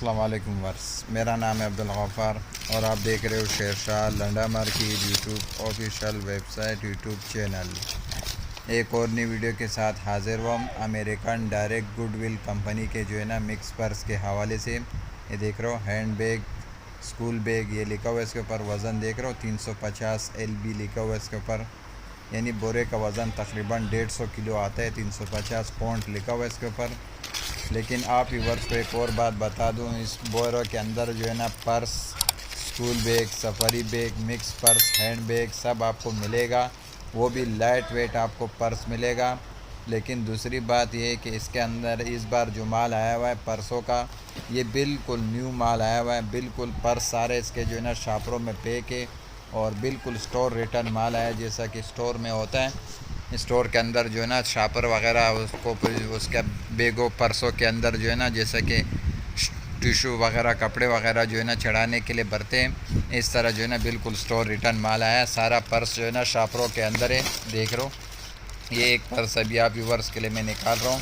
अस्सलाम वालेकुम वर्स, मेरा नाम है अब्दुल गफ़ार और आप देख रहे हो Shershah Landa market YouTube official website YouTube channel. एक और नई वीडियो के साथ हाजिर हुआ अमेरिकन डायरेक्ट गुडविल कंपनी के जो है ना मिक्स पर्स के हवाले से। ये देख रहे हो हैंड बैग, स्कूल बैग, ये लिखा हुआ है इसके ऊपर। वज़न देख रहे हो 350 LB लिखा हुआ है इसके ऊपर, यानी बोरे का वज़न तकरीबन 150 किलो आता है। 350 पाउंड लिखा हुआ है इसके ऊपर। लेकिन आप व्यूअर्स को एक और बात बता दूं, इस बोरे के अंदर जो है ना purse, school bag, safari bag, mix purse, hand bag सब आपको मिलेगा। वो भी लाइट वेट आपको पर्स मिलेगा। लेकिन दूसरी बात ये है कि इसके अंदर इस बार जो माल आया हुआ है पर्सों का, ये बिल्कुल न्यू माल आया हुआ है। बिल्कुल पर्स सारे इसके जो है ना शापरों में पैक है और बिल्कुल स्टोर रिटर्न माल आया, जैसा कि स्टोर में होता है। स्टोर के अंदर जो है ना शापर वगैरह उसको उसके बैगों पर्सों के अंदर जो है ना जैसे कि टिशू वगैरह, कपड़े वगैरह जो है ना चढ़ाने के लिए भरते हैं, इस तरह जो है ना बिल्कुल स्टोर रिटर्न माल आया। सारा पर्स जो है ना शापरों के अंदर है। देख रहे हो, ये एक पर्स अभी आप व्यूवर्स के लिए मैं निकाल रहा हूँ,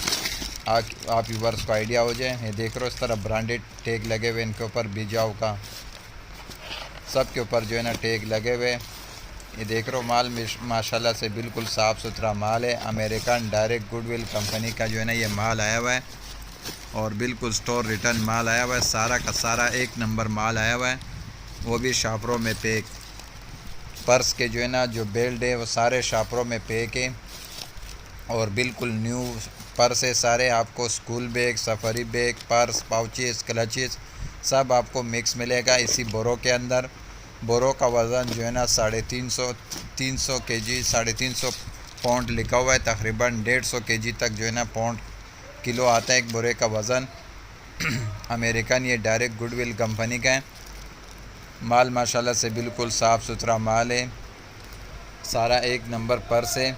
आप व्यूवर्स को आइडिया हो जाए। ये देख रहे हो, इस तरह ब्रांडेड टैग लगे हुए इनके ऊपर, बीजाओ का सब के ऊपर जो है ना टैग लगे हुए। ये देख रहे हो, माल माशाल्लाह से बिल्कुल साफ़ सुथरा माल है। अमेरिकन डायरेक्ट गुडविल कंपनी का जो है ना ये माल आया हुआ है और बिल्कुल स्टोर रिटर्न माल आया हुआ है। सारा का सारा एक नंबर माल आया हुआ है, वो भी शापरों में पैक। पर्स के जो है ना जो बेल्ट है वो सारे शापरों में पैक है और बिल्कुल न्यू पर्स है सारे। आपको school bag, safari bag, purse, pouches, clutches सब आपको मिक्स मिलेगा इसी बोरों के अंदर। बोरों का वज़न जो है ना 350 kg, 350 पाउंड लिखा हुआ है। तकरीबन 150 kg तक जो है ना पाउंड किलो आता है एक बोरे का वज़न। अमेरिकन ये डायरेक्ट गुडविल कंपनी का है माल। माशाल्लाह से बिल्कुल साफ़ सुथरा माल है, सारा एक नंबर पर्स है।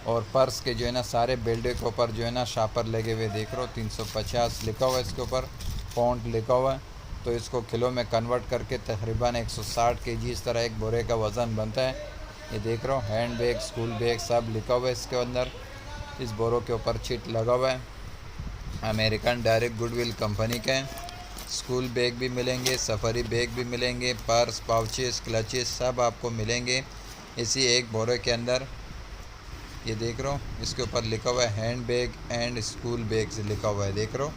और पर्स के जो है ना सारे बेल्टे के ऊपर जो है ना शापर लगे हुए देख रहे हो। 350 लिखा हुआ है इसके ऊपर, पाउंड लिखा हुआ है। तो इसको किलो में कन्वर्ट करके तकरीबन 160 kg इस तरह एक बोरे का वज़न बनता है। ये देख रहे हो, हैंड बैग, स्कूल बैग सब लिखा हुआ है इसके अंदर। इस बोरों के ऊपर चिट लगा हुआ है। अमेरिकन डायरेक्ट गुडविल कंपनी का है। स्कूल बैग भी मिलेंगे, सफारी बैग भी मिलेंगे, पर्स, पाउचेस, क्लचेस सब आपको मिलेंगे इसी एक बोरे के अंदर। ये देख रहे हो, इसके ऊपर लिखा हुआ है hand bag and school bags लिखा हुआ है। देख रहे हो,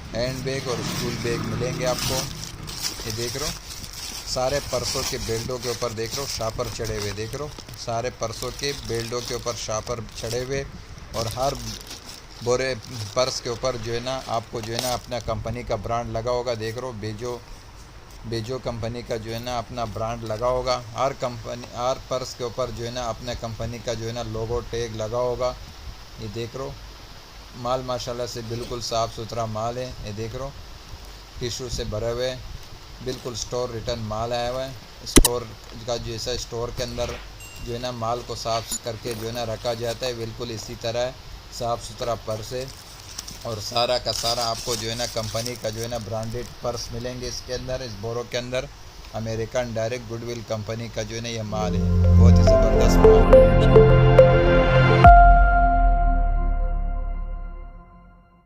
हैंड बैग और स्कूल बैग मिलेंगे आपको। ये देख रहे हो, सारे पर्सों के बेल्टों के ऊपर देख रहे हो शापर चढ़े हुए। देख रहे हो, सारे पर्सों के बेल्टों के ऊपर शापर चढ़े हुए और हर बोरे पर्स के ऊपर जो है ना आपको जो है ना अपना कंपनी का ब्रांड लगा होगा। देख रहे हो, बेजो कंपनी का जो है ना अपना ब्रांड लगा होगा। हर पर्स के ऊपर जो है ना अपने कंपनी का जो है ना लोगो टैग लगा होगा। ये देख रहे हो, माल माशाल्लाह से बिल्कुल साफ़ सुथरा माल है। ये देख रहे हो, टिशू से भरे हुए बिल्कुल स्टोर रिटर्न माल आया हुआ है। स्टोर का जैसा स्टोर के अंदर जो है ना माल को साफ़ करके जो है ना रखा जाता है, बिल्कुल इसी तरह साफ़ सुथरा पर्स है। और सारा का सारा आपको जो है ना कंपनी का जो है ना ब्रांडेड पर्स मिलेंगे इसके अंदर, इस बोरों के अंदर। अमेरिकन डायरेक्ट गुडविल कंपनी का जो है ना ये माल है, बहुत ही ज़बरदस्त माल है।